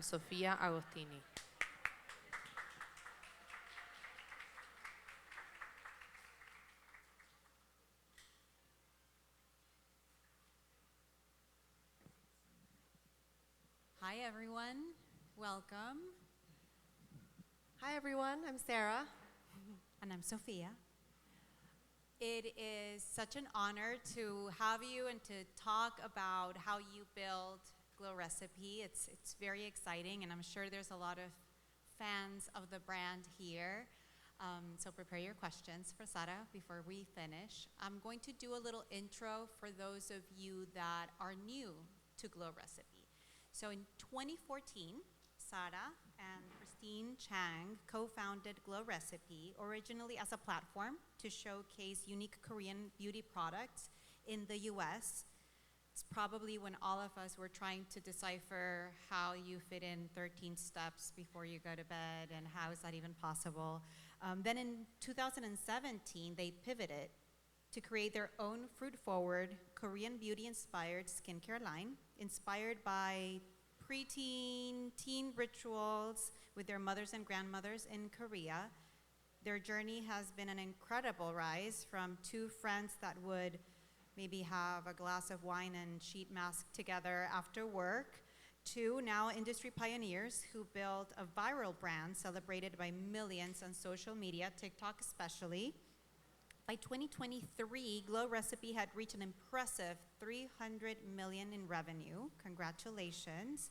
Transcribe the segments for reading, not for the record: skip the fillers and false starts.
Sofía Agostini. Hi, everyone. Welcome. Hi everyone, I'm Sarah. And I'm Sofía. It is such an honor to have you and to talk about how you build Glow Recipe. It's very exciting, and I'm sure there's a lot of fans of the brand here. So prepare your questions for Sara before we finish. I'm going to do a little intro for those of you that are new to Glow Recipe. So in 2014, Sara and Christine Chang co-founded Glow Recipe, originally as a platform to showcase unique Korean beauty products in the US. It's probably when all of us were trying to decipher how you fit in 13 steps before you go to bed and how is that even possible. Then in 2017, they pivoted to create their own fruit-forward, Korean beauty-inspired skincare line, inspired by preteen, teen rituals with their mothers and grandmothers in Korea. Their journey has been an incredible rise from two friends that would maybe have a glass of wine and sheet mask together after work, to now industry pioneers who built a viral brand celebrated by millions on social media, TikTok especially. By 2023, Glow Recipe had reached an impressive 300 million in revenue. Congratulations.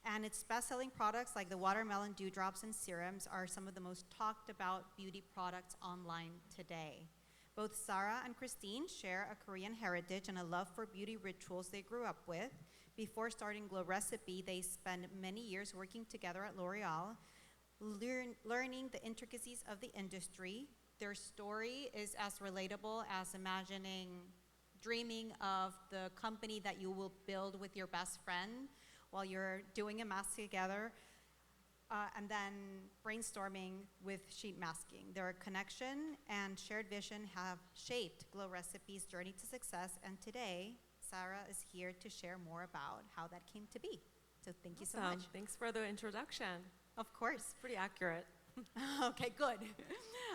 And its best-selling products like the watermelon dewdrops and serums are some of the most talked about beauty products online today. Both Sarah and Christine share a Korean heritage and a love for beauty rituals they grew up with. Before starting Glow Recipe, they spent many years working together at L'Oreal, learning the intricacies of the industry. Their story is as relatable as dreaming of the company that you will build with your best friend while you're doing a mask together, and then brainstorming with sheet masking. Their connection and shared vision have shaped Glow Recipe's journey to success, and today, Sarah is here to share more about how that came to be. So thank you so much. Thanks for the introduction. Of course. Pretty accurate. Okay, good.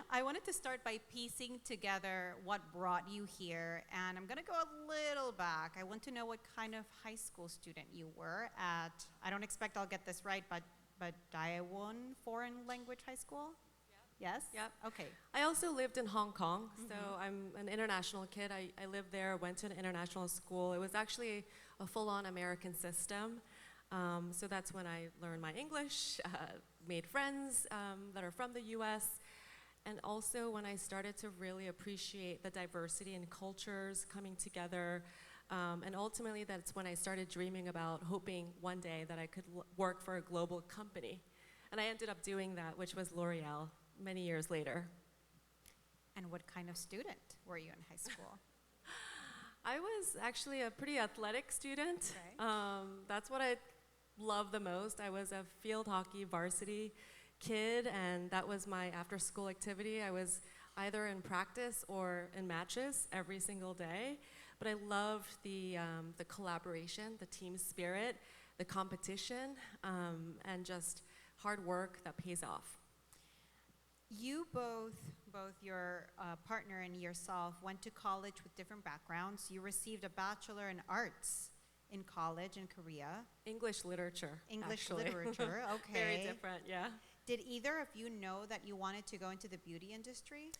I wanted to start by piecing together what brought you here, and I'm gonna go a little back. I want to know what kind of high school student you were at, I don't expect I'll get this right, but Daewon Foreign Language High School? Yes? Yep. Okay. I also lived in Hong Kong, so I'm an international kid. I lived there, went to an international school. It was actually a full-on American system. So that's when I learned my English, made friends that are from the US, and also when I started to really appreciate the diversity in cultures coming together. And ultimately, that's when I started dreaming about hoping one day that I could work for a global company. And I ended up doing that, which was L'Oreal, many years later. And what kind of student were you in high school? I was actually a pretty athletic student. Okay. That's what I love the most. I was a field hockey varsity kid, and that was my after-school activity. I was either in practice or in matches every single day. But I loved the collaboration, the team spirit, the competition, and just hard work that pays off. You both your partner and yourself went to college with different backgrounds. You received a Bachelor in Arts in college in Korea. English literature. English actually. literature, okay. Very different, yeah. Did either of you know that you wanted to go into the beauty industry?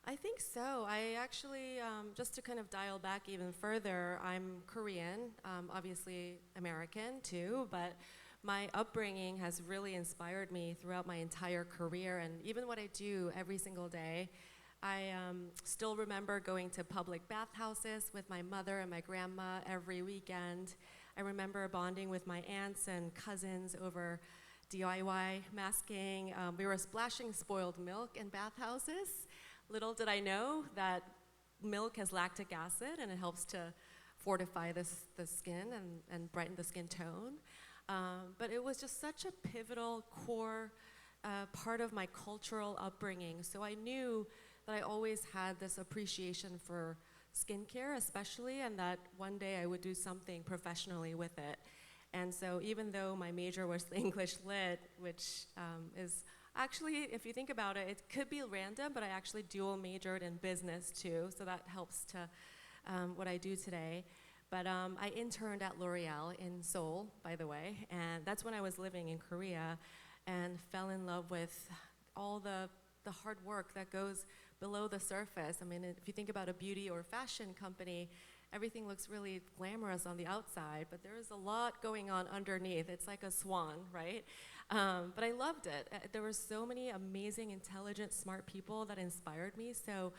I think so. I actually, just to kind of dial back even further, I'm Korean, obviously American too, but my upbringing has really inspired me throughout my entire career, and even what I do every single day. I still remember going to public bathhouses with my mother and my grandma every weekend. I remember bonding with my aunts and cousins over DIY masking. We were splashing spoiled milk in bathhouses. Little did I know that milk has lactic acid, and it helps to fortify the skin and brighten the skin tone. But it was just such a pivotal core part of my cultural upbringing. So I knew that I always had this appreciation for skincare especially, and that one day I would do something professionally with it. And so even though my major was English Lit, which is actually, if you think about it, it could be random, but I actually dual majored in business too, so that helps to what I do today. But I interned at L'Oreal in Seoul, by the way, and that's when I was living in Korea, and fell in love with all the hard work that goes below the surface. I mean, if you think about a beauty or fashion company, everything looks really glamorous on the outside, but there's a lot going on underneath. It's like a swan, right? But I loved it. There were so many amazing, intelligent, smart people that inspired me. So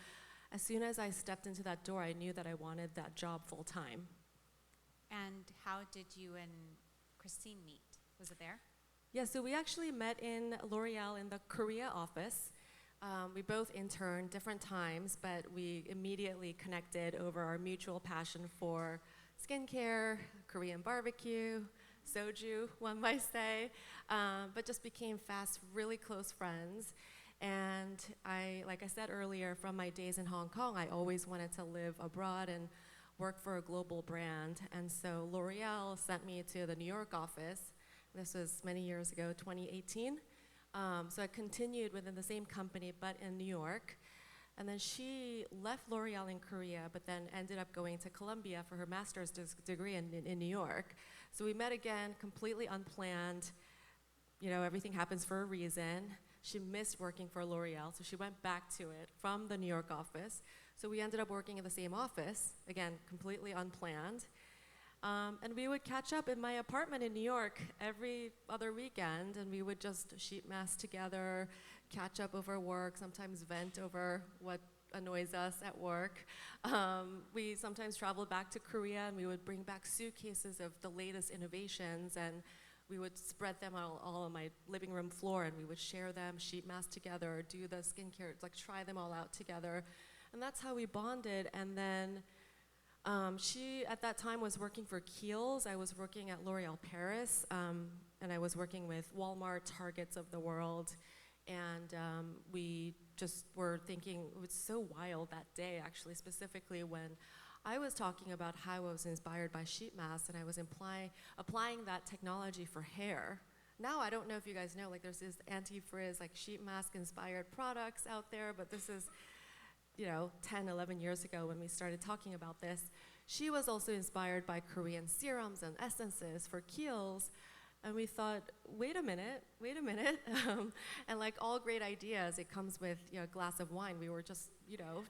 as soon as I stepped into that door, I knew that I wanted that job full time. And how did you and Christine meet? Was it there? Yeah, so we actually met in L'Oreal in the Korea office. We both interned different times, but we immediately connected over our mutual passion for skincare, Korean barbecue, soju, one might say, but just became fast, really close friends. And like I said earlier, from my days in Hong Kong, I always wanted to live abroad and work for a global brand. And so L'Oreal sent me to the New York office. This was many years ago, 2018. So I continued within the same company, but in New York. And then she left L'Oreal in Korea, but then ended up going to Columbia for her master's degree in New York. So we met again, completely unplanned. You know, everything happens for a reason. She missed working for L'Oreal, so she went back to it from the New York office. So we ended up working in the same office, again, completely unplanned. And we would catch up in my apartment in New York every other weekend, and we would just sheet mask together, catch up over work, sometimes vent over what annoys us at work. We sometimes traveled back to Korea, and we would bring back suitcases of the latest innovations, and we would spread them all on my living room floor, and we would share them, sheet mask together, do the skincare, like try them all out together. And that's how we bonded. And then she, at that time, was working for Kiehl's. I was working at L'Oreal Paris, and I was working with Walmart, Targets of the world. And we just were thinking, it was so wild that day, actually, specifically when I was talking about how I was inspired by sheet masks, and I was applying that technology for hair. Now, I don't know if you guys know, like there's this anti-frizz, like sheet mask inspired products out there, but this is, 10, 11 years ago when we started talking about this. She was also inspired by Korean serums and essences for Kiehl's, and we thought, wait a minute. And like all great ideas, it comes with a glass of wine. We were just,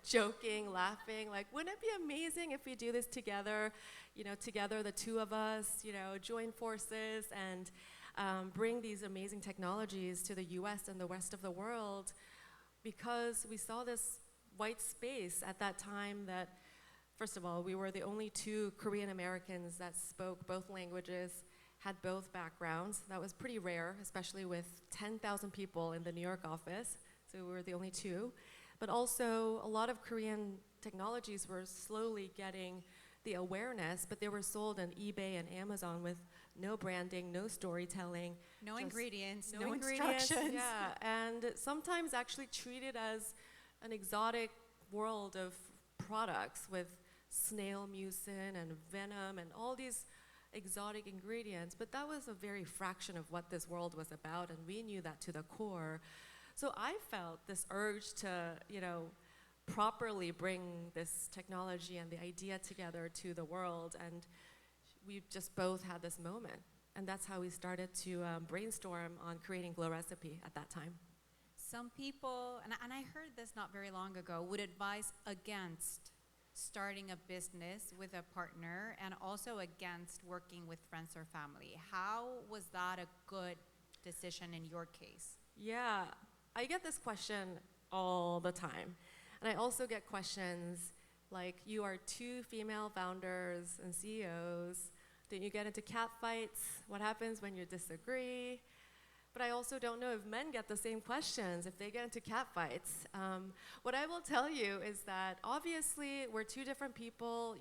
joking, laughing, like, wouldn't it be amazing if we do this together? Together, the two of us, join forces and bring these amazing technologies to the US and the rest of the world, because we saw this white space at that time that, first of all, we were the only two Korean Americans that spoke both languages, had both backgrounds. That was pretty rare, especially with 10,000 people in the New York office, so we were the only two. But also, a lot of Korean technologies were slowly getting the awareness, but they were sold on eBay and Amazon with no branding, no storytelling. No ingredients, no instructions. Yeah, and sometimes actually treated as an exotic world of products with snail mucin and venom and all these exotic ingredients, but that was a very fraction of what this world was about, and we knew that to the core. So I felt this urge to, properly bring this technology and the idea together to the world, and we just both had this moment, and that's how we started to brainstorm on creating Glow Recipe at that time. Some people, and I heard this not very long ago, would advise against starting a business with a partner and also against working with friends or family. How was that a good decision in your case? Yeah, I get this question all the time. And I also get questions like, you are two female founders and CEOs. Didn't you get into cat fights? What happens when you disagree? But I also don't know if men get the same questions, if they get into cat fights. What I will tell you is that obviously we're two different people,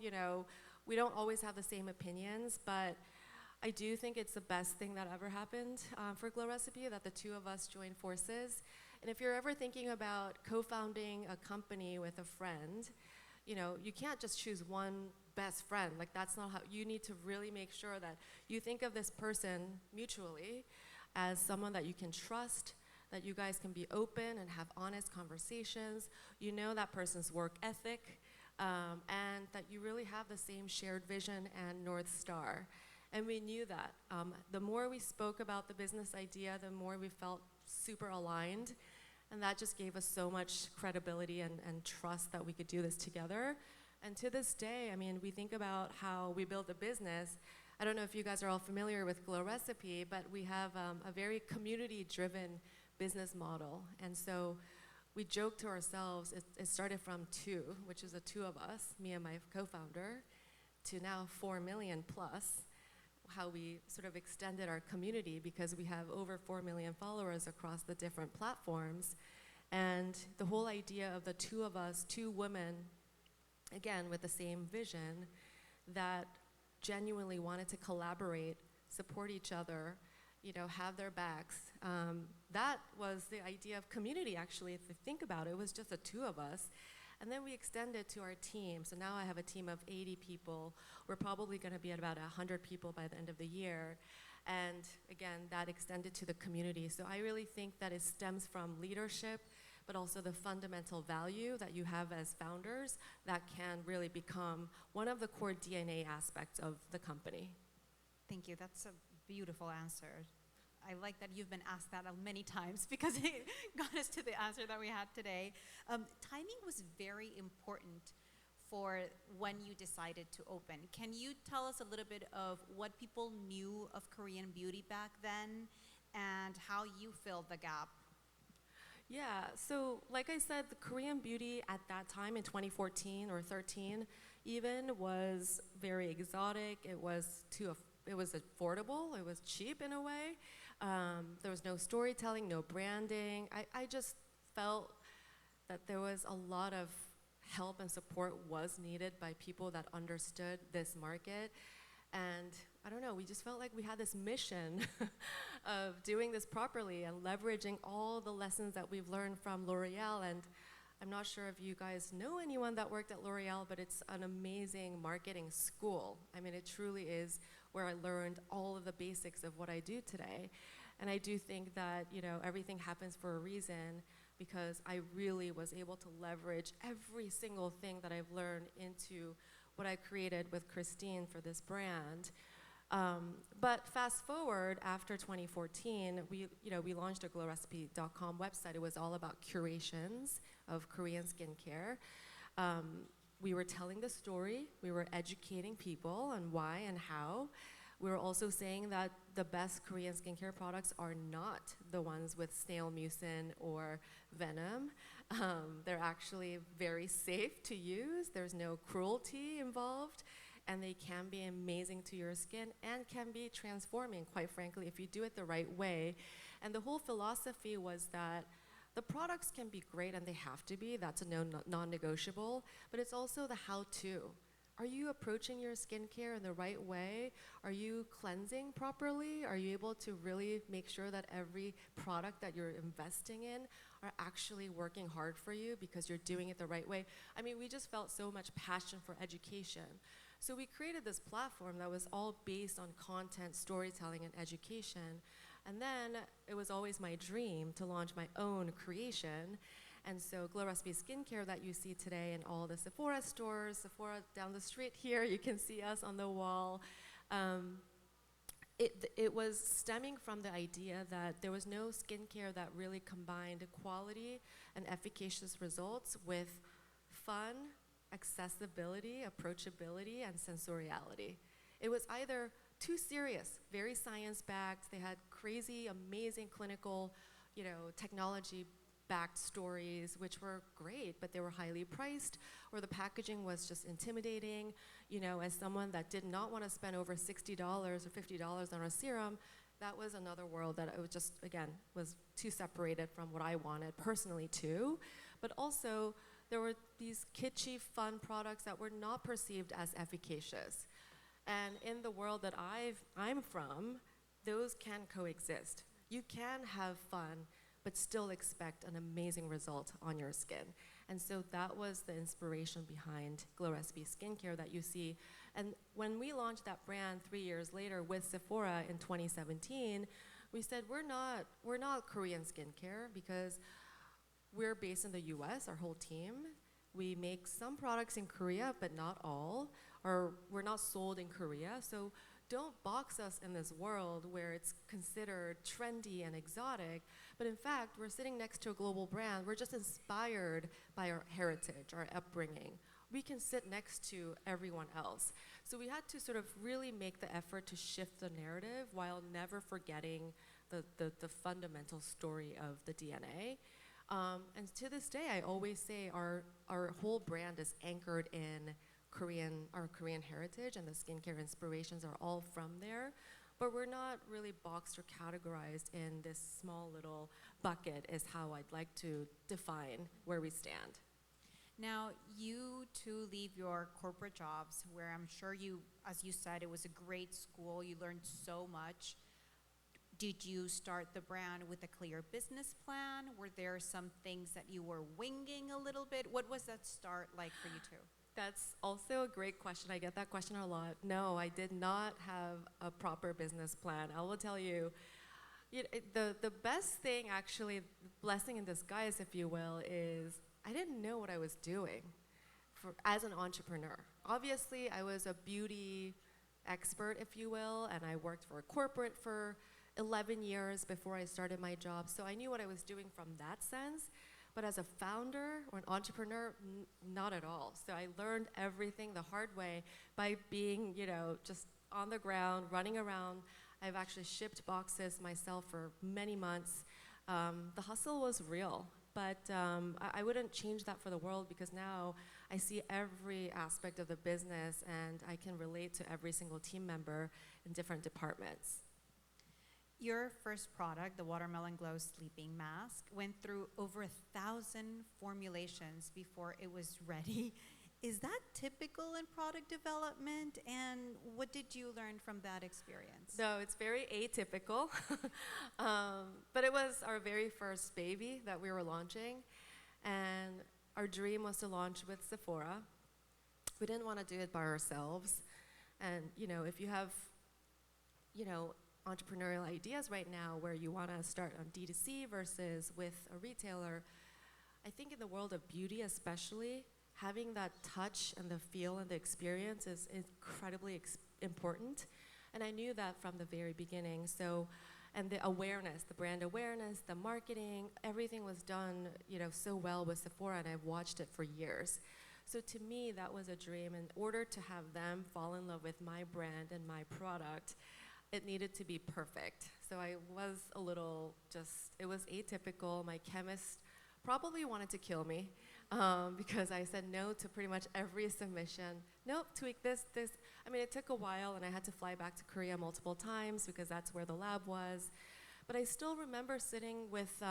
we don't always have the same opinions, but I do think it's the best thing that ever happened for Glow Recipe, that the two of us joined forces. And if you're ever thinking about co-founding a company with a friend, you can't just choose one best friend. Like, that's not how, you need to really make sure that you think of this person mutually as someone that you can trust, that you guys can be open and have honest conversations. You know that person's work ethic, and that you really have the same shared vision and North Star. And we knew that. The more we spoke about the business idea, the more we felt super aligned. And that just gave us so much credibility and trust that we could do this together. And to this day, I mean, we think about how we build a business. I don't know if you guys are all familiar with Glow Recipe, but we have a very community-driven business model. And so we joke to ourselves, it started from 2, which is the 2 of us, me and my co-founder, to now 4 million plus, how we sort of extended our community because we have over 4 million followers across the different platforms. And the whole idea of the 2 of us, 2 women, again, with the same vision, that genuinely wanted to collaborate, support each other, you know, have their backs. That was the idea of community, actually, if you think about it. It was just the 2 of us. And then we extended to our team. So now I have a team of 80 people. We're probably going to be at about 100 people by the end of the year. And again, that extended to the community. So I really think that it stems from leadership, but also the fundamental value that you have as founders that can really become one of the core DNA aspects of the company. Thank you. That's a beautiful answer. I like that you've been asked that many times because it got us to the answer that we had today. Timing was very important for when you decided to open. Can you tell us a little bit of what people knew of Korean beauty back then and how you filled the gap? Yeah, so like I said, the Korean beauty at that time in 2014 or 13 even was very exotic. It was affordable, it was cheap in a way. There was no storytelling, no branding. I just felt that there was a lot of help and support was needed by people that understood this market. And I don't know, we just felt like we had this mission of doing this properly and leveraging all the lessons that we've learned from L'Oreal. And I'm not sure if you guys know anyone that worked at L'Oreal, but it's an amazing marketing school. I mean, it truly is where I learned all of the basics of what I do today. And I do think that, you know, everything happens for a reason, because I really was able to leverage every single thing that I've learned into what I created with Christine for this brand. But fast forward after 2014, we launched a glowrecipe.com website. It was all about curations of Korean skincare. We were telling the story. We were educating people on why and how. We were also saying that the best Korean skincare products are not the ones with snail mucin or venom. They're actually very safe to use. There's no cruelty involved, and they can be amazing to your skin and can be transforming, quite frankly, if you do it the right way. And the whole philosophy was that the products can be great, and they have to be. That's a non-negotiable. But it's also the how-to. Are you approaching your skincare in the right way? Are you cleansing properly? Are you able to really make sure that every product that you're investing in are actually working hard for you because you're doing it the right way? I mean, we just felt so much passion for education. So we created this platform that was all based on content, storytelling, and education. And then it was always my dream to launch my own creation. And so Glow Recipe Skincare that you see today in all the Sephora stores, Sephora down the street here, you can see us on the wall. It was stemming from the idea that there was no skincare that really combined quality and efficacious results with fun, accessibility, approachability, and sensoriality. It was either too serious, very science-backed. They had crazy, amazing clinical, technology-backed stories, which were great, but they were highly priced, or the packaging was just intimidating. As someone that did not want to spend over $60 or $50 on a serum, that was another world that it was just, again, was too separated from what I wanted personally too. But also, there were these kitschy, fun products that were not perceived as efficacious. And in the world that I'm from, those can coexist. You can have fun, but still expect an amazing result on your skin. And so that was the inspiration behind Glow Recipe Skincare that you see. And when we launched that brand 3 years later with Sephora in 2017, we said we're not Korean skincare because we're based in the US, our whole team. We make some products in Korea, but not all, or we're not sold in Korea. So don't box us in this world where it's considered trendy and exotic. But in fact, we're sitting next to a global brand. We're just inspired by our heritage, our upbringing. We can sit next to everyone else. So we had to sort of really make the effort to shift the narrative while never forgetting the fundamental story of the DNA. And to this day, I always say our whole brand is anchored in our Korean heritage, and the skincare inspirations are all from there. But we're not really boxed or categorized in this small little bucket is how I'd like to define where we stand. Now, you two leave your corporate jobs where I'm sure you, as you said, it was a great school. You learned so much. Did you start the brand with a clear business plan? Were there some things that you were winging a little bit? What was that start like for you two? That's also a great question. I get that question a lot. No, I did not have a proper business plan. I will tell you, the best thing, actually, blessing in disguise, if you will, is I didn't know what I was doing as an entrepreneur. Obviously, I was a beauty expert, if you will, and I worked for a corporate for 11 years before I started my job. So I knew what I was doing from that sense. But as a founder or an entrepreneur, not at all. So I learned everything the hard way by being, just on the ground, running around. I've actually shipped boxes myself for many months. The hustle was real, but I wouldn't change that for the world because now I see every aspect of the business and I can relate to every single team member in different departments. Your first product, the Watermelon Glow Sleeping Mask, went through over 1,000 formulations before it was ready. Is that typical in product development? And what did you learn from that experience? No, it's very atypical. But it was our very first baby that we were launching. And our dream was to launch with Sephora. We didn't want to do it by ourselves. And, if you have, entrepreneurial ideas right now where you want to start on D2C versus with a retailer, I think in the world of beauty especially, having that touch and the feel and the experience is incredibly important. And I knew that from the very beginning. So, and the awareness, the brand awareness, the marketing, everything was done, so well with Sephora, and I've watched it for years. So to me, that was a dream. In order to have them fall in love with my brand and my product, it needed to be perfect. So I was a little it was atypical. My chemist probably wanted to kill me because I said no to pretty much every submission. Nope, tweak this. I mean, it took a while and I had to fly back to Korea multiple times because that's where the lab was. But I still remember sitting with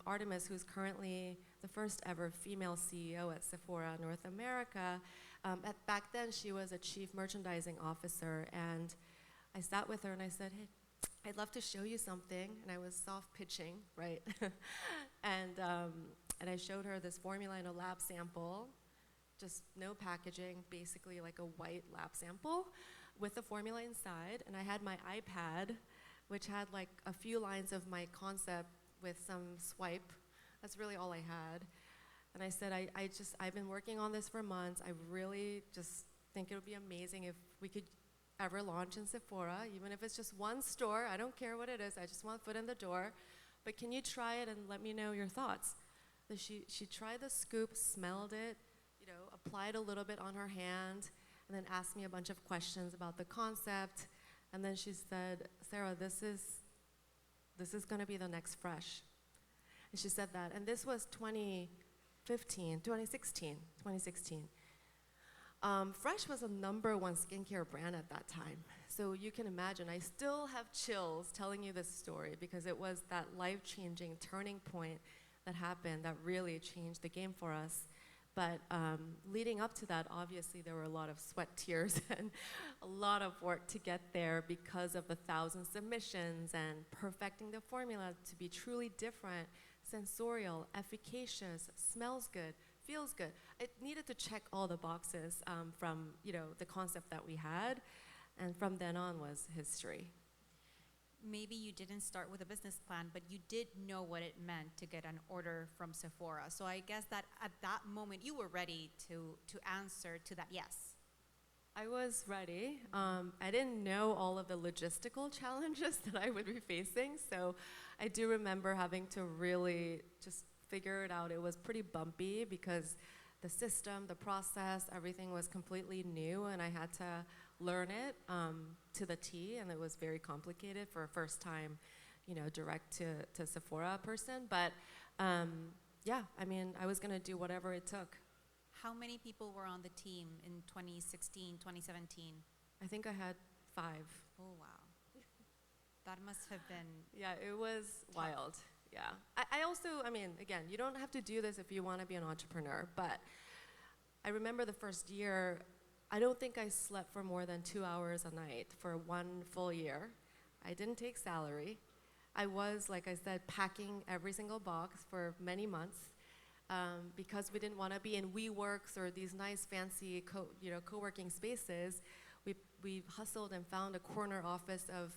Artemis, who's currently the first ever female CEO at Sephora North America. Back then, she was a chief merchandising officer, and I sat with her and I said, hey, I'd love to show you something. And I was soft pitching, right? and I showed her this formula in a lab sample, just no packaging, basically like a white lab sample with the formula inside. And I had my iPad, which had like a few lines of my concept with some swipe. That's really all I had. And I said, I've been working on this for months. I really just think it would be amazing if we could ever launch in Sephora, even if it's just one store. I don't care what it is. I just want foot in the door. But can you try it and let me know your thoughts? So she tried the scoop, smelled it, applied a little bit on her hand, and then asked me a bunch of questions about the concept. And then she said, Sarah, this is going to be the next Fresh. And she said that. And this was 2016. Fresh was a #1 skincare brand at that time. So you can imagine, I still have chills telling you this story because it was that life-changing turning point that happened that really changed the game for us. But leading up to that, obviously, there were a lot of sweat, tears, and a lot of work to get there because of the 1,000 submissions and perfecting the formula to be truly different, sensorial, efficacious, smells good, feels good. It needed to check all the boxes from, the concept that we had. And from then on was history. Maybe you didn't start with a business plan, but you did know what it meant to get an order from Sephora. So I guess that at that moment you were ready to answer to that yes. I was ready. I didn't know all of the logistical challenges that I would be facing, so I do remember having to really just figure it out. It was pretty bumpy because the system, the process, everything was completely new, and I had to learn it to the T, and it was very complicated for a first time, direct to Sephora person. But yeah, I mean, I was gonna do whatever it took. How many people were on the team in 2016, 2017? I think I had 5. Oh, wow. That must have been. Yeah, it was wild. Yeah. I also, again, you don't have to do this if you want to be an entrepreneur, but I remember the first year, I don't think I slept for more than 2 hours a night for 1 full year. I didn't take salary. I was, like I said, packing every single box for many months because we didn't want to be in WeWorks or these nice fancy co-working spaces. We hustled and found a corner office of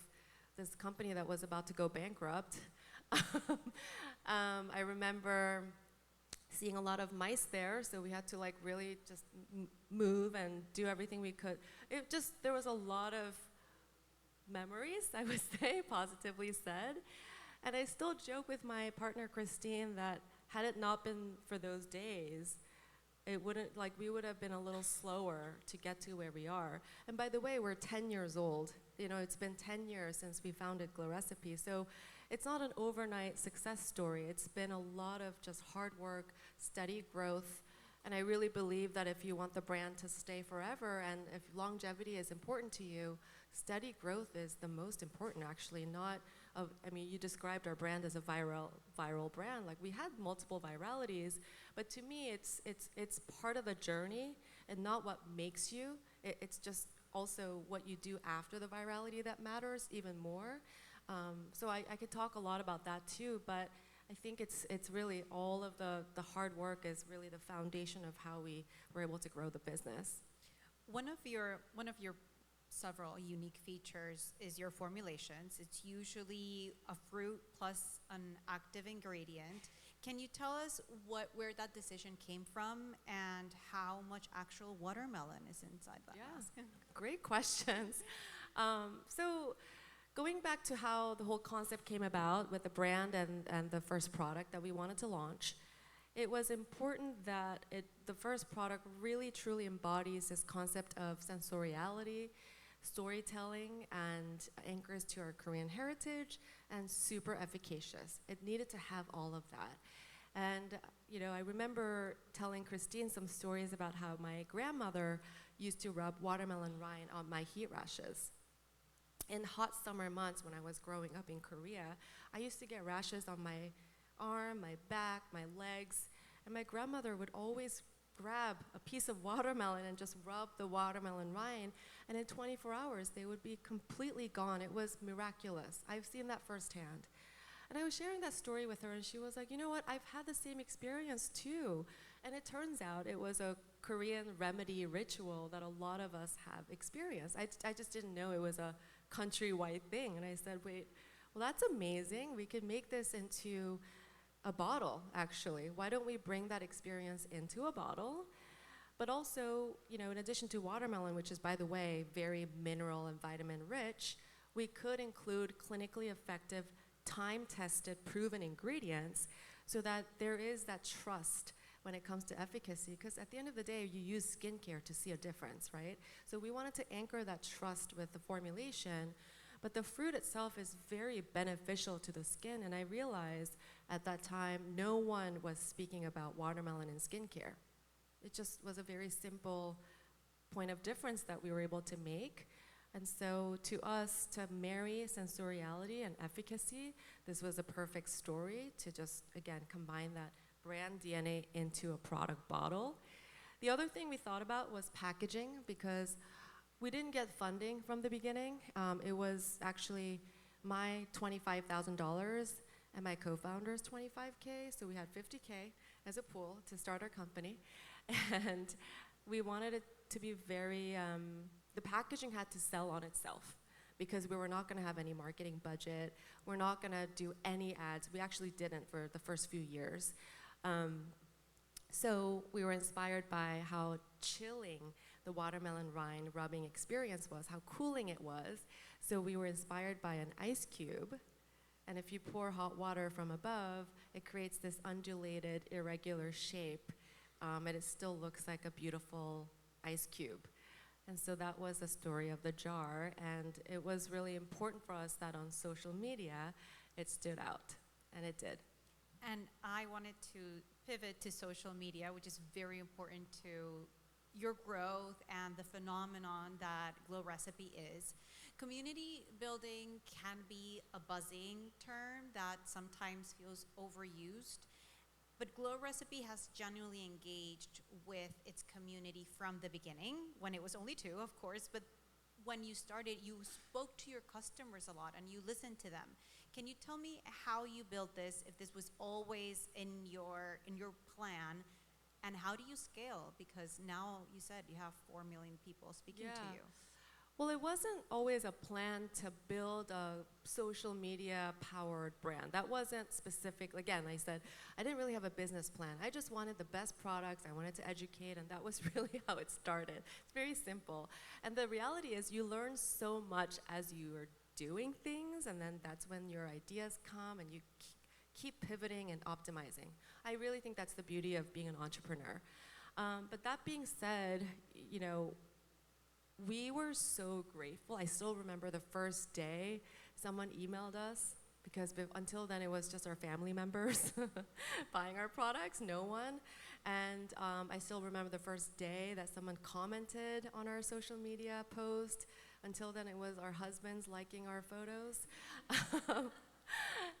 this company that was about to go bankrupt. I remember seeing a lot of mice there, so we had to really just move and do everything we could. There was a lot of memories, I would say, positively said. And I still joke with my partner, Christine, that had it not been for those days, we would have been a little slower to get to where we are. And by the way, we're 10 years old. It's been 10 years since we founded Glow Recipe. So it's not an overnight success story. It's been a lot of just hard work, steady growth. And I really believe that if you want the brand to stay forever and if longevity is important to you, steady growth is the most important, actually. You described our brand as a viral brand. We had multiple viralities, but to me, it's part of the journey and not what makes you. It's just also what you do after the virality that matters even more. So I could talk a lot about that too, but I think it's really all of the hard work is really the foundation of how we were able to grow the business. One of your several unique features is your formulations. It's usually a fruit plus an active ingredient. Can you tell us where that decision came from and how much actual watermelon is inside that mask? Great questions. So going back to how the whole concept came about with the brand and the first product that we wanted to launch, it was important that the first product really truly embodies this concept of sensoriality, storytelling, and anchors to our Korean heritage, and super efficacious. It needed to have all of that. And I remember telling Christine some stories about how my grandmother used to rub watermelon rind on my heat rashes. In hot summer months when I was growing up in Korea, I used to get rashes on my arm, my back, my legs, and my grandmother would always grab a piece of watermelon and just rub the watermelon rind, and in 24 hours they would be completely gone. It was miraculous. I've seen that firsthand. And I was sharing that story with her, and she was like, you know what, I've had the same experience too. And it turns out it was a Korean remedy ritual that a lot of us have experienced. I just didn't know it was a countrywide thing. And I said, wait, well, that's amazing. We could make this into a bottle, actually. Why don't we bring that experience into a bottle? But also, in addition to watermelon, which is, by the way, very mineral and vitamin rich, we could include clinically effective, time-tested, proven ingredients so that there is that trust when it comes to efficacy, because at the end of the day, you use skincare to see a difference, right? So we wanted to anchor that trust with the formulation, but the fruit itself is very beneficial to the skin, and I realized at that time, no one was speaking about watermelon in skincare. It just was a very simple point of difference that we were able to make. And so to us, to marry sensoriality and efficacy, this was a perfect story to just, again, combine that brand DNA into a product bottle. The other thing we thought about was packaging, because we didn't get funding from the beginning. It was actually my $25,000 and my co-founders 25K, so we had 50K as a pool to start our company. And we wanted it to be very, the packaging had to sell on itself because we were not gonna have any marketing budget. We're not gonna do any ads. We actually didn't for the first few years. So we were inspired by how chilling the watermelon rind rubbing experience was, how cooling it was. So we were inspired by an ice cube. And if you pour hot water from above, it creates this undulated, irregular shape. And it still looks like a beautiful ice cube. And so that was the story of the jar. And it was really important for us that on social media, it stood out. And it did. And I wanted to pivot to social media, which is very important to your growth and the phenomenon that Glow Recipe is. Community building can be a buzzing term that sometimes feels overused, but Glow Recipe has genuinely engaged with its community from the beginning, when it was only 2, of course, but when you started, you spoke to your customers a lot and you listened to them. Can you tell me how you built this, if this was always in your plan, and how do you scale? Because now you said you have 4 million people speaking to you. Well, it wasn't always a plan to build a social media powered brand. That wasn't specific. Again, I said, I didn't really have a business plan. I just wanted the best products. I wanted to educate, and that was really how it started. It's very simple. And the reality is you learn so much as you are doing things, and then that's when your ideas come and you keep pivoting and optimizing. I really think that's the beauty of being an entrepreneur. But that being said, you know, we were so grateful. I still remember the first day someone emailed us, because until then it was just our family members buying our products, no one. And I still remember the first day that someone commented on our social media post. Until then it was our husbands liking our photos.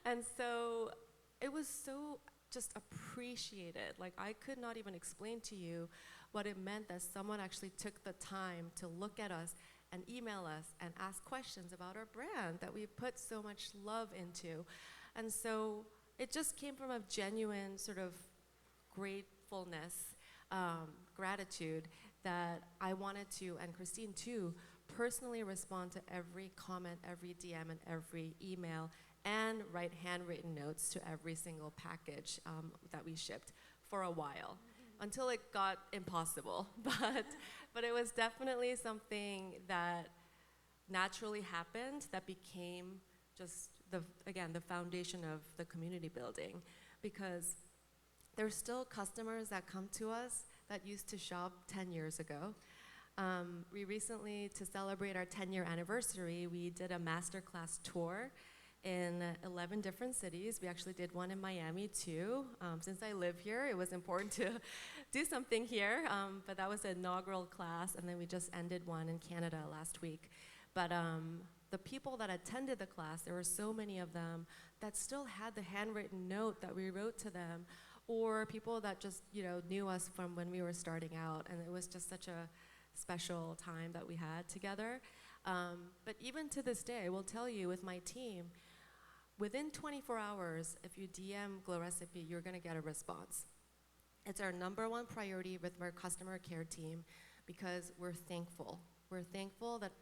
And so it was so just appreciated. Like, I could not even explain to you what it meant that someone actually took the time to look at us and email us and ask questions about our brand that we put so much love into. And so it just came from a genuine sort of gratefulness, gratitude, that I wanted to, and Christine too, personally respond to every comment, every DM, and every email, and write handwritten notes to every single package that we shipped for a while, until it got impossible. But it was definitely something that naturally happened, that became just, the foundation of the community building. Because there's still customers that come to us that used to shop 10 years ago. We recently, to celebrate our 10-year anniversary, we did a masterclass tour in 11 different cities. We actually did one in Miami too. Since I live here, it was important to do something here, but that was the inaugural class, and then we just ended one in Canada last week. But the people that attended the class, there were so many of them that still had the handwritten note that we wrote to them, or people that just knew us from when we were starting out, and it was just such a special time that we had together. But even to this day, I will tell you, with my team, within 24 hours, if you DM Glow Recipe, you're gonna get a response. It's our #1 priority with our customer care team, because we're thankful. We're thankful that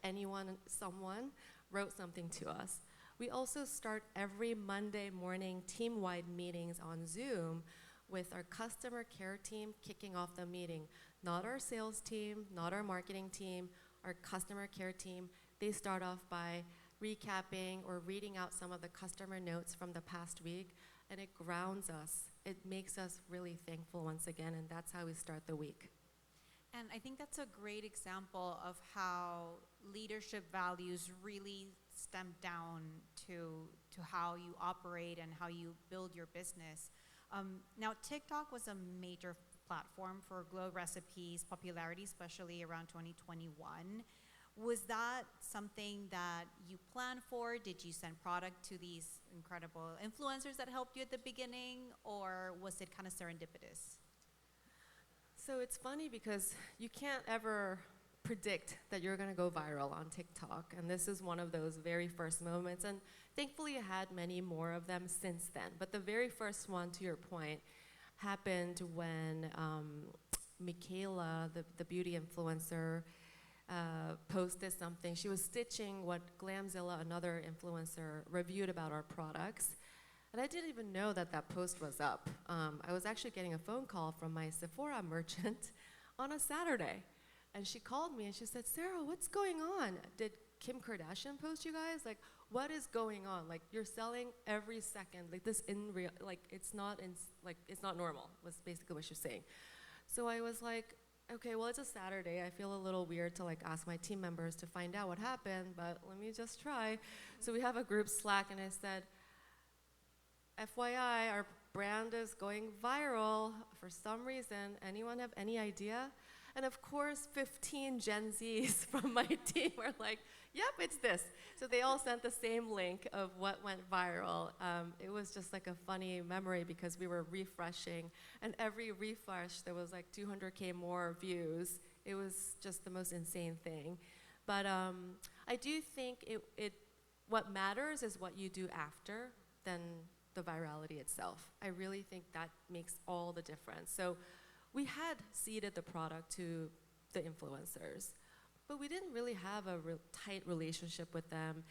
someone wrote something to us. We also start every Monday morning team-wide meetings on Zoom with our customer care team kicking off the meeting. Not our sales team, not our marketing team, our customer care team. They start off by recapping or reading out some of the customer notes from the past week, and it grounds us. It makes us really thankful once again, and that's how we start the week. And I think that's a great example of how leadership values really stem down to how you operate and how you build your business. Now, TikTok was a major platform for Glow Recipes' popularity, especially around 2021. Was that something that you planned for? Did you send product to these incredible influencers that helped you at the beginning, or was it kind of serendipitous? So it's funny because you can't ever predict that you're gonna go viral on TikTok. And this is one of those very first moments. And thankfully I had many more of them since then. But the very first one, to your point, happened when Michaela, the beauty influencer, posted something. She was stitching what Glamzilla, another influencer, reviewed about our products. And I didn't even know that that post was up. I was actually getting a phone call from my Sephora merchant on a Saturday. And she called me and she said, Sarah, what's going on? Did Kim Kardashian post you guys? Like, what is going on? Like, you're selling every second. Like, this in real, like, it's not normal, was basically what she was saying. So I was like, okay, well, it's a Saturday. I feel a little weird to like ask my team members to find out what happened, but let me just try. So we have a group Slack and I said, FYI, our brand is going viral for some reason. Anyone have any idea? And of course, 15 Gen Zs from my team were like, yep, it's this. So they all sent the same link of what went viral. It was just like a funny memory because we were refreshing, and every refresh, there was like 200K more views. It was just the most insane thing. But I do think what matters is what you do after than the virality itself. I really think that makes all the difference. So we had seeded the product to the influencers, but we didn't really have a tight relationship with them.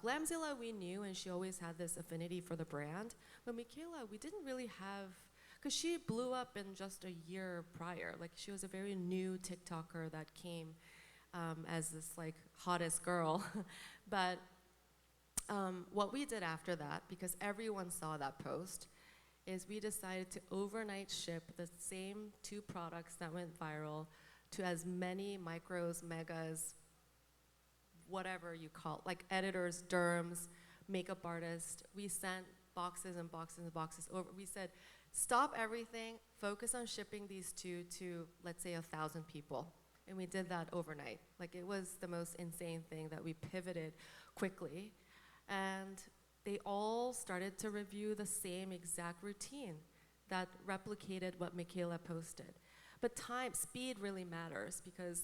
Glamzilla we knew, and she always had this affinity for the brand, but Michaela, we didn't really have, because she blew up in just a year prior. Like, she was a very new TikToker that came as this like hottest girl. But what we did after that, because everyone saw that post, is we decided to overnight ship the same 2 products that went viral to as many micros, megas, whatever you call it, like editors, derms, makeup artists. We sent boxes and boxes and boxes over. We said, stop everything, focus on shipping these 2 to, let's say, 1,000 people. And we did that overnight. Like, it was the most insane thing that we pivoted quickly. And they all started to review the same exact routine that replicated what Michaela posted. But speed really matters because,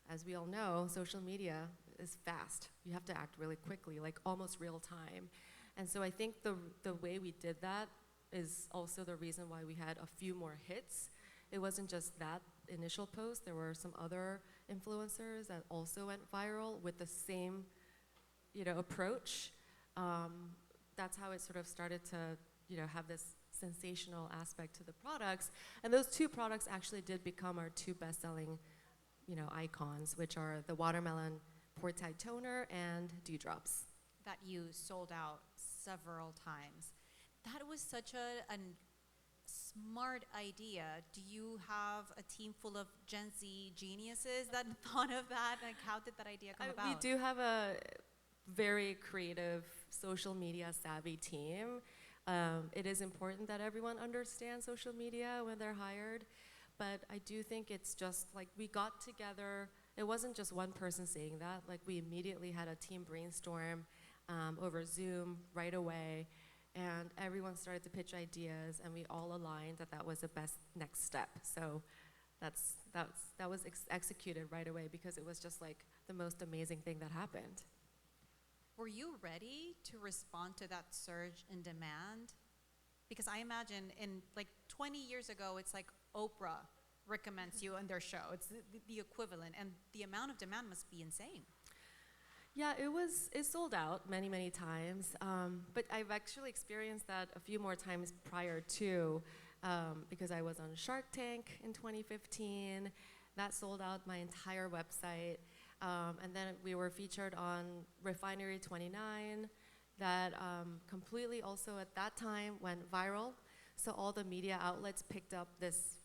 as we all know, social media is fast. You have to act really quickly, like almost real time. And so I think the way we did that is also the reason why we had a few more hits. It wasn't just that initial post. There were some other influencers that also went viral with the same, approach. That's how it sort of started to, have this sensational aspect to the products. And those 2 products actually did become our 2 best-selling, icons, which are the Watermelon Pore-Tide Toner and Dewdrops. That you sold out several times. That was such a smart idea. Do you have a team full of Gen Z geniuses that thought of that? Like, how did that idea come about? We do have a very creative, social media savvy team. It is important that everyone understands social media when they're hired, but I do think it's just like we got together. It wasn't just one person saying that. Like, we immediately had a team brainstorm over Zoom right away, and everyone started to pitch ideas, and we all aligned that that was the best next step. So that was executed right away because it was just like the most amazing thing that happened. Were you ready to respond to that surge in demand? Because I imagine in like 20 years ago, it's like Oprah recommends you on their show. It's the equivalent, and the amount of demand must be insane. Yeah, it sold out many, many times, but I've actually experienced that a few more times prior to, because I was on Shark Tank in 2015. That sold out my entire website. And then we were featured on Refinery 29 that completely also at that time went viral. So all the media outlets picked up this,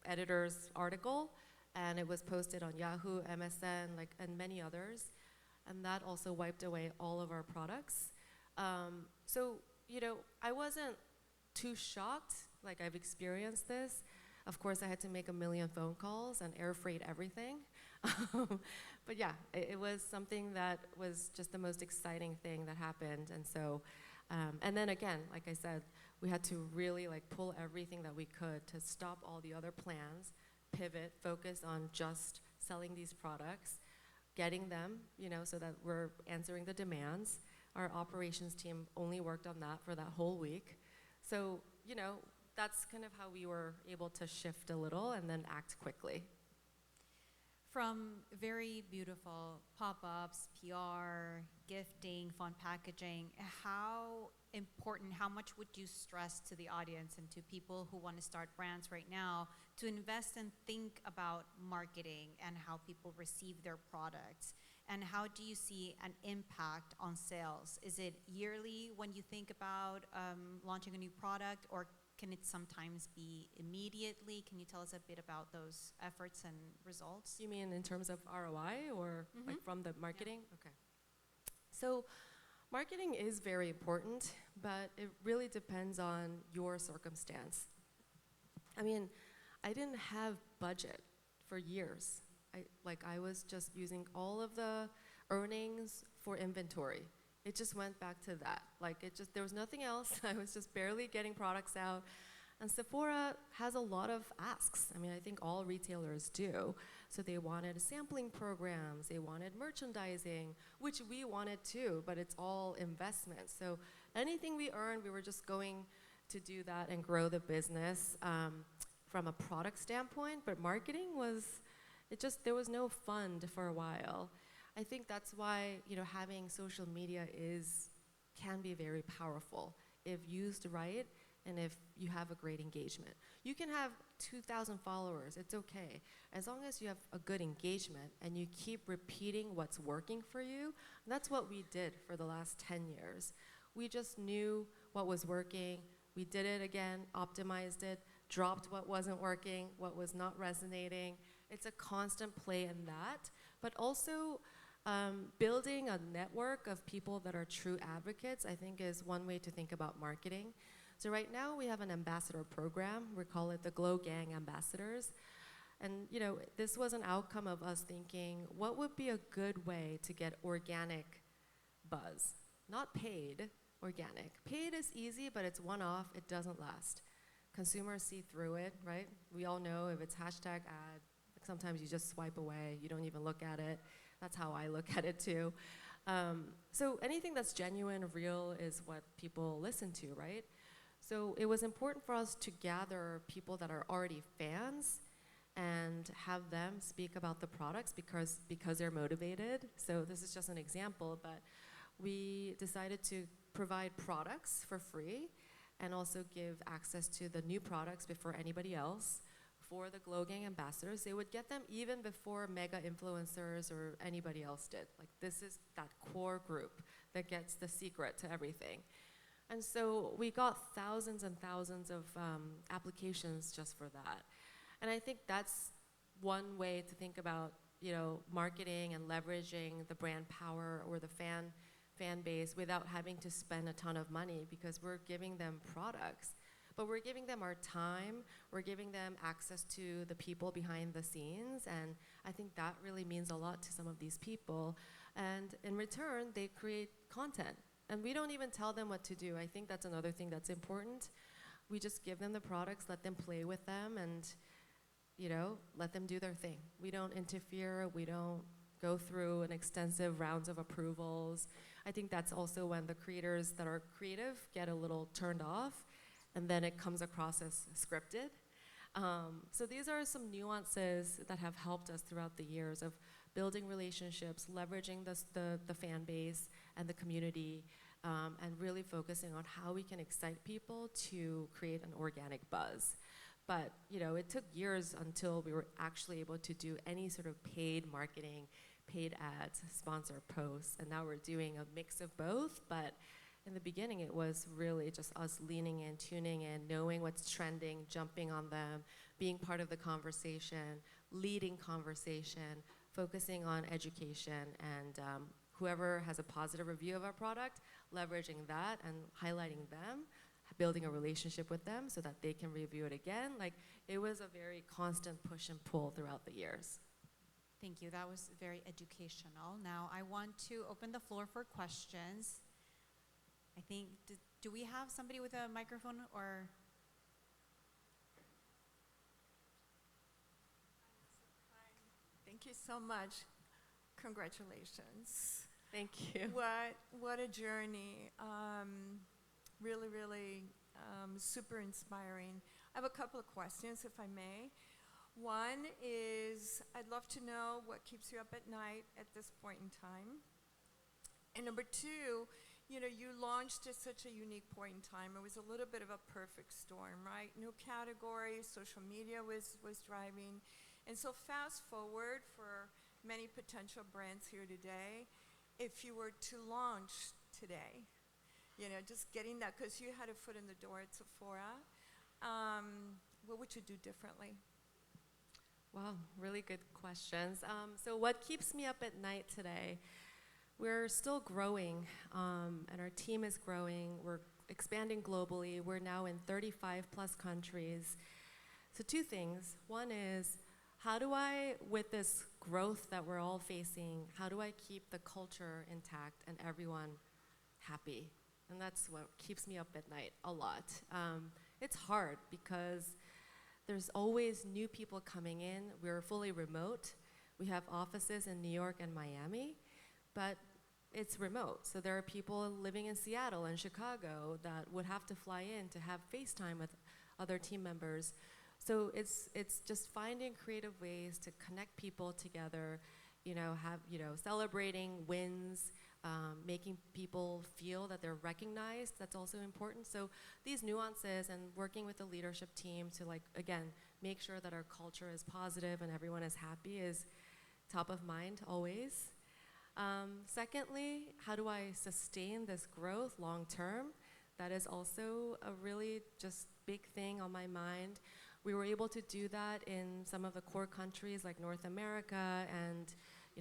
editor's article, and it was posted on Yahoo, MSN, and many others. And that also wiped away all of our products. So, I wasn't too shocked, like I've experienced this. Of course, I had to make a million phone calls and air freight everything. But yeah, it was something that was just the most exciting thing that happened. And so, and then again, like I said, we had to really pull everything that we could to stop all the other plans, pivot, focus on just selling these products, getting them, so that we're answering the demands. Our operations team only worked on that for that whole week. So, that's kind of how we were able to shift a little and then act quickly. From very beautiful pop-ups, PR, gifting, fun packaging, how much would you stress to the audience and to people who want to start brands right now to invest and think about marketing and how people receive their products? And how do you see an impact on sales? Is it yearly when you think about launching a new product, or can it sometimes be immediately? Can you tell us a bit about those efforts and results? You mean in terms of ROI or like from the marketing? Yeah. Okay. So marketing is very important, but it really depends on your circumstance. I mean, I didn't have budget for years. I was just using all of the earnings for inventory. It just went back to that. There was nothing else. I was just barely getting products out. And Sephora has a lot of asks. I mean, I think all retailers do. So they wanted sampling programs, they wanted merchandising, which we wanted too, but it's all investment. So anything we earned, we were just going to do that and grow the business from a product standpoint. But marketing there was no fund for a while. I think that's why, having social media can be very powerful if used right and if you have a great engagement. You can have 2,000 followers, it's okay. As long as you have a good engagement and you keep repeating what's working for you. That's what we did for the last 10 years. We just knew what was working, we did it again, optimized it, dropped what wasn't working, what was not resonating. It's a constant play in that, but also building a network of people that are true advocates, I think, is one way to think about marketing. So right now we have an ambassador program. We call it the Glow Gang Ambassadors. And this was an outcome of us thinking, what would be a good way to get organic buzz? Not paid, organic. Paid is easy, but it's one-off, it doesn't last. Consumers see through it, right? We all know if it's hashtag ad, sometimes you just swipe away, you don't even look at it. That's how I look at it too. So anything that's genuine, real is what people listen to, right? So it was important for us to gather people that are already fans and have them speak about the products because they're motivated. So this is just an example, but we decided to provide products for free and also give access to the new products before anybody else for the Glow Gang ambassadors. They would get them even before mega influencers or anybody else did. This is that core group that gets the secret to everything. And so we got thousands and thousands of applications just for that. And I think that's one way to think about, marketing and leveraging the brand power or the fan base without having to spend a ton of money, because we're giving them products. But we're giving them our time, we're giving them access to the people behind the scenes, and I think that really means a lot to some of these people. And in return, they create content. And we don't even tell them what to do. I think that's another thing that's important. We just give them the products, let them play with them, and let them do their thing. We don't interfere, we don't go through an extensive rounds of approvals. I think that's also when the creators that are creative get a little turned off, and then it comes across as scripted. So these are some nuances that have helped us throughout the years of building relationships, leveraging the fan base and the community, and really focusing on how we can excite people to create an organic buzz. But it took years until we were actually able to do any sort of paid marketing, paid ads, sponsor posts, and now we're doing a mix of both. But in the beginning, it was really just us leaning in, tuning in, knowing what's trending, jumping on them, being part of the conversation, leading conversation, focusing on education, and whoever has a positive review of our product, leveraging that and highlighting them, building a relationship with them so that they can review it again. It was a very constant push and pull throughout the years. Thank you, that was very educational. Now I want to open the floor for questions. I think, do we have somebody with a microphone or? Hi, Thank you so much. Congratulations. Thank you. What a journey. Really, really super inspiring. I have a couple of questions, if I may. One is, I'd love to know what keeps you up at night at this point in time. And number two, you launched at such a unique point in time. It was a little bit of a perfect storm, right? New category, social media was driving. And so fast forward for many potential brands here today, if you were to launch today, just getting that, because you had a foot in the door at Sephora, what would you do differently? Wow, really good questions. So what keeps me up at night today? We're still growing, and our team is growing. We're expanding globally. We're now in 35 plus countries. So two things. One is, how do I, with this growth that we're all facing, how do I keep the culture intact and everyone happy? And that's what keeps me up at night a lot. It's hard because there's always new people coming in. We're fully remote. We have offices in New York and Miami, but it's remote. So there are people living in Seattle and Chicago that would have to fly in to have FaceTime with other team members. So it's just finding creative ways to connect people together, celebrating wins, making people feel that they're recognized. That's also important. So these nuances and working with the leadership team to again, make sure that our culture is positive and everyone is happy is top of mind always. Secondly, how do I sustain this growth long term? That is also a really just big thing on my mind. We were able to do that in some of the core countries like North America and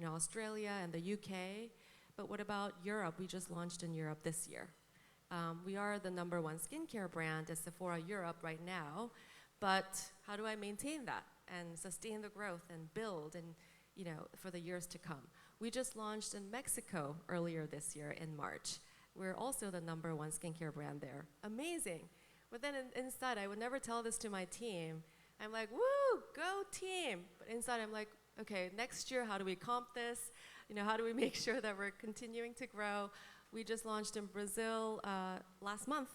Australia and the UK. But what about Europe? We just launched in Europe this year. We are the #1 skincare brand at Sephora Europe right now. But how do I maintain that and sustain the growth and build and for the years to come? We just launched in Mexico earlier this year in March. We're also the #1 skincare brand there. Amazing. But then inside, I would never tell this to my team. I'm like, woo, go team. But inside, I'm like, okay, next year, how do we comp this? How do we make sure that we're continuing to grow? We just launched in Brazil last month,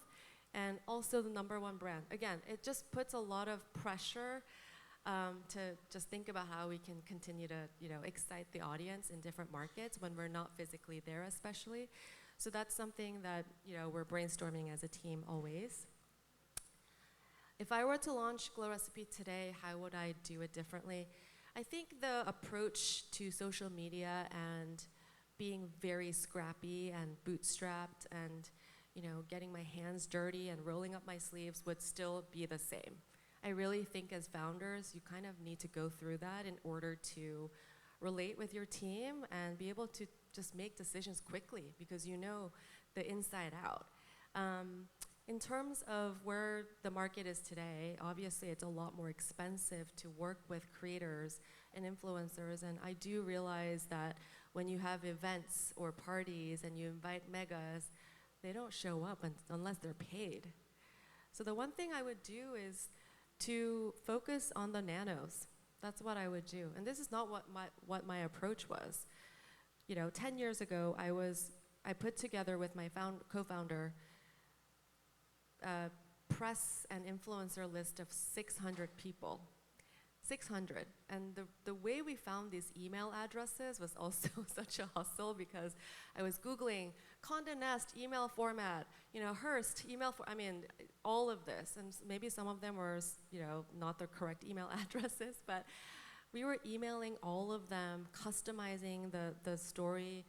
and also the #1 brand. Again, it just puts a lot of pressure to just think about how we can continue to, excite the audience in different markets when we're not physically there, especially. So that's something that, we're brainstorming as a team always. If I were to launch Glow Recipe today, how would I do it differently? I think the approach to social media and being very scrappy and bootstrapped and, getting my hands dirty and rolling up my sleeves would still be the same. I really think as founders, you kind of need to go through that in order to relate with your team and be able to just make decisions quickly because you know the inside out. In terms of where the market is today, obviously it's a lot more expensive to work with creators and influencers, and I do realize that when you have events or parties and you invite megas, they don't show up unless they're paid. So the one thing I would do is to focus on the nanos. That's what I would do. And this is not what my approach was. 10 years ago, I put together with my co-founder a press and influencer list of 600 people. 600. And the way we found these email addresses was also such a hustle because I was Googling Condé Nast email format, Hearst email all of this. And maybe some of them were, not the correct email addresses, but we were emailing all of them, customizing the story,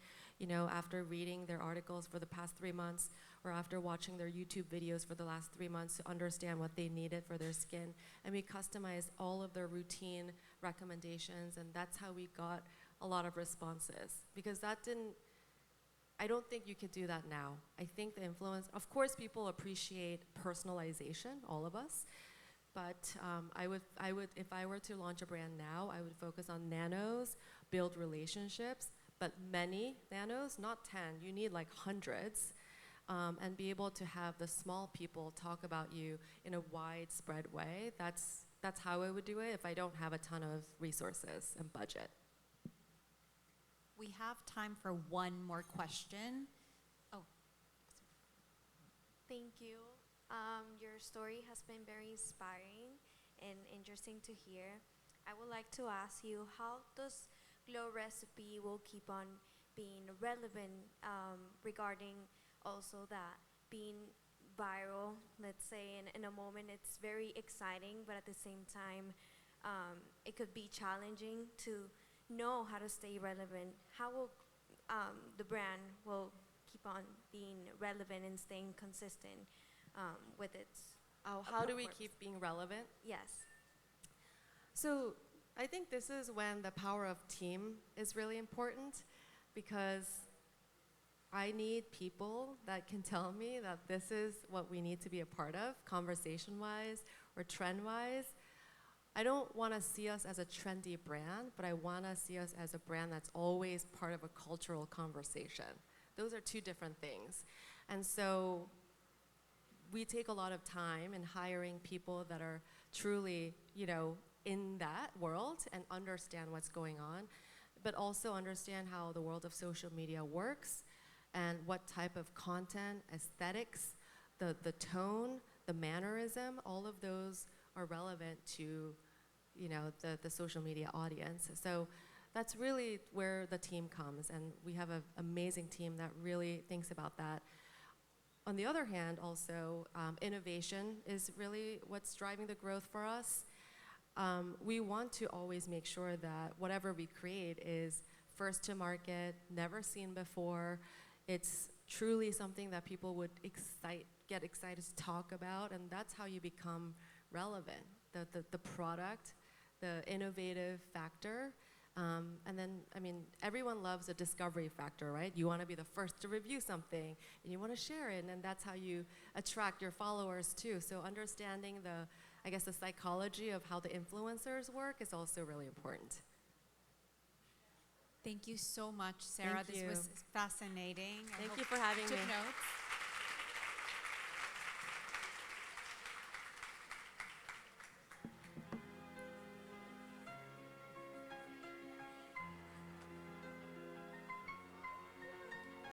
after reading their articles for the past 3 months or after watching their YouTube videos for the last 3 months to understand what they needed for their skin. And we customized all of their routine recommendations, and that's how we got a lot of responses. Because I don't think you could do that now. I think the influence, of course people appreciate personalization, all of us, but I would, if I were to launch a brand now, I would focus on nanos, build relationships, but many nanos, not 10, you need like hundreds, and be able to have the small people talk about you in a widespread way. That's how I would do it if I don't have a ton of resources and budget. we have time for one more question. Oh, Thank you. Your story has been very inspiring and interesting to hear. I would like to ask you, how does Glow Recipe will keep on being relevant regarding also that being viral, let's say in a moment it's very exciting, but at the same time it could be challenging to know how to stay relevant. How will the brand will keep on being relevant and staying consistent with its Oh, how do we purpose? keep being relevant? Yes. So I think this is when the power of team is really important, because I need people that can tell me that this is what we need to be a part of, conversation-wise or trend-wise. I don't want to see us as a trendy brand, but I want to see us as a brand that's always part of a cultural conversation. Those are two different things. And so we take a lot of time in hiring people that are truly, in that world and understand what's going on, but also understand how the world of social media works and what type of content, aesthetics, the tone, the mannerism, all of those are relevant to, the social media audience. So that's really where the team comes, and we have an amazing team that really thinks about that. On the other hand, also, innovation is really what's driving the growth for us. We want to always make sure that whatever we create is first to market, never seen before. It's truly something that people would get excited to talk about, and that's how you become relevant. The product, the innovative factor, and then, everyone loves a discovery factor, right? You want to be the first to review something, and you want to share it, and that's how you attract your followers too. So understanding the psychology of how the influencers work is also really important. thank you so much, Sarah. Thank This you. was fascinating. I Thank hope you for having took me. notes.